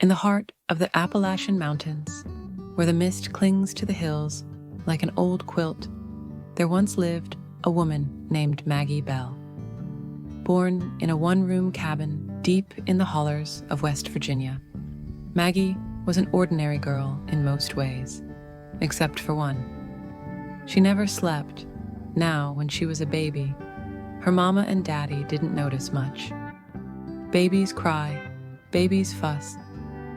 In the heart of the Appalachian Mountains, where the mist clings to the hills like an old quilt, there once lived a woman named Maggie Bell. Born in a one-room cabin deep in the hollers of West Virginia, Maggie was an ordinary girl in most ways, except for one. She never slept. Now, when she was a baby, her mama and daddy didn't notice much. Babies cry, babies fuss,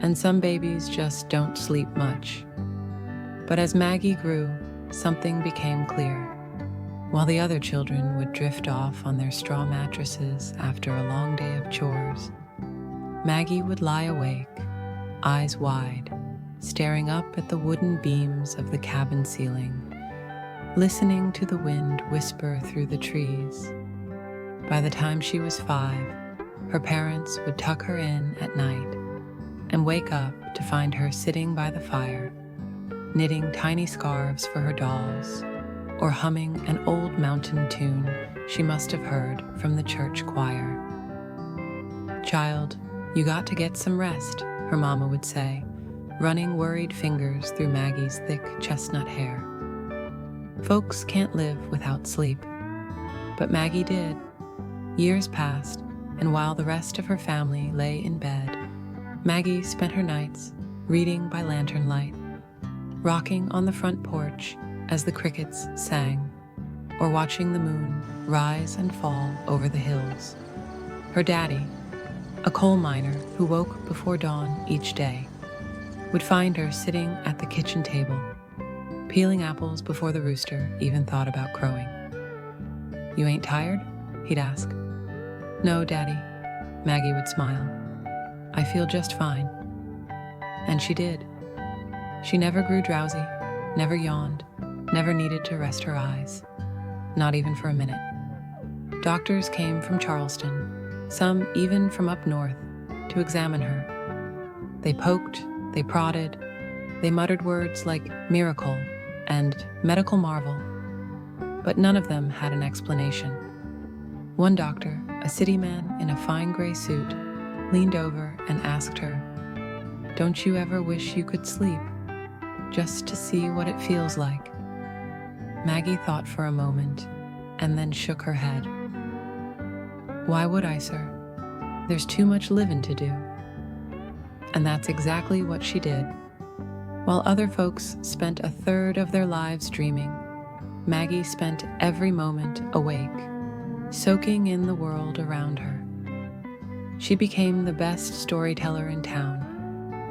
and some babies just don't sleep much. But as Maggie grew, something became clear. While the other children would drift off on their straw mattresses after a long day of chores, Maggie would lie awake, eyes wide, staring up at the wooden beams of the cabin ceiling, listening to the wind whisper through the trees. By the time she was 5, her parents would tuck her in at night and wake up to find her sitting by the fire, knitting tiny scarves for her dolls, or humming an old mountain tune she must have heard from the church choir. "Child, you got to get some rest," her mama would say, running worried fingers through Maggie's thick chestnut hair. Folks can't live without sleep, but Maggie did. Years passed, and while the rest of her family lay in bed, Maggie spent her nights reading by lantern light, rocking on the front porch as the crickets sang, or watching the moon rise and fall over the hills. Her daddy, a coal miner who woke before dawn each day, would find her sitting at the kitchen table, peeling apples before the rooster even thought about crowing. "You ain't tired?" he'd ask. "No, Daddy," Maggie would smile. "I feel just fine." And she did. She never grew drowsy, never yawned, never needed to rest her eyes, not even for a minute. Doctors came from Charleston, some even from up north, to examine her. They poked, they prodded, they muttered words like miracle and medical marvel, but none of them had an explanation. One doctor, a city man in a fine gray suit, leaned over and asked her, "Don't you ever wish you could sleep, just to see what it feels like?" Maggie thought for a moment and then shook her head. "Why would I, sir? There's too much living to do." And that's exactly what she did. While other folks spent a third of their lives dreaming, Maggie spent every moment awake, soaking in the world around her. She became the best storyteller in town,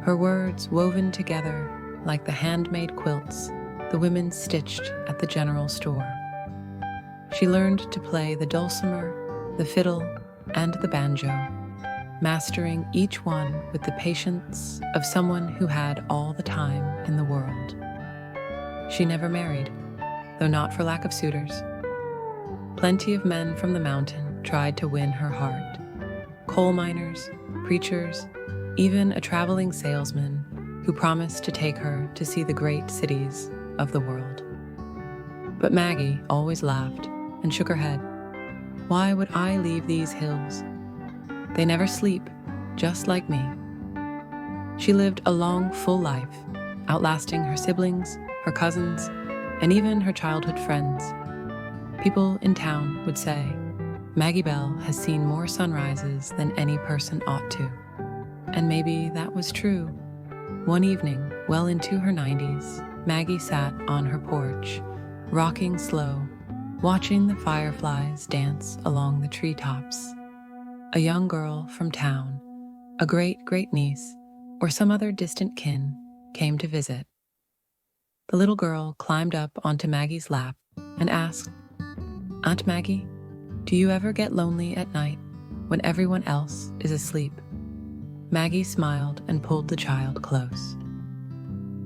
her words woven together like the handmade quilts the women stitched at the general store. She learned to play the dulcimer, the fiddle, and the banjo, mastering each one with the patience of someone who had all the time in the world. She never married, though not for lack of suitors. Plenty of men from the mountain tried to win her heart. Coal miners, preachers, even a traveling salesman who promised to take her to see the great cities of the world. But Maggie always laughed and shook her head. "Why would I leave these hills? They never sleep, just like me." She lived a long, full life, outlasting her siblings, her cousins, and even her childhood friends. People in town would say, "Maggie Bell has seen more sunrises than any person ought to." And maybe that was true. One evening, well into her 90s, Maggie sat on her porch, rocking slow, watching the fireflies dance along the treetops. A young girl from town, a great-great-niece, or some other distant kin, came to visit. The little girl climbed up onto Maggie's lap and asked, "Aunt Maggie, do you ever get lonely at night when everyone else is asleep?" Maggie smiled and pulled the child close.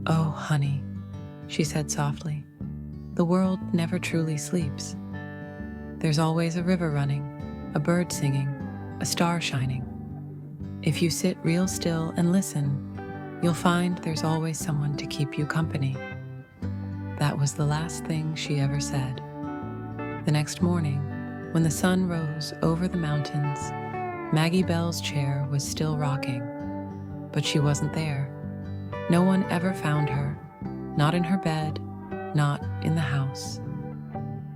"Oh, honey," she said softly, "the world never truly sleeps. There's always a river running, a bird singing, a star shining. If you sit real still and listen, you'll find there's always someone to keep you company." That was the last thing she ever said. The next morning, when the sun rose over the mountains, Maggie Bell's chair was still rocking, but she wasn't there. No one ever found her, not in her bed, not in the house.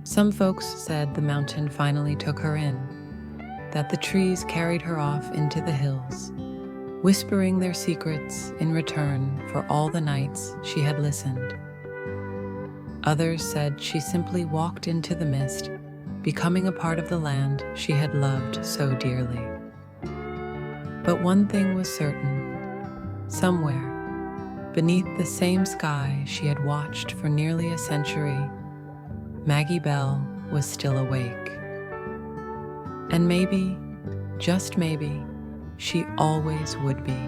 Some folks said the mountain finally took her in, that the trees carried her off into the hills, whispering their secrets in return for all the nights she had listened. Others said she simply walked into the mist, becoming a part of the land she had loved so dearly. But one thing was certain: somewhere, beneath the same sky she had watched for nearly a century, Maggie Bell was still awake. And maybe, just maybe, she always would be.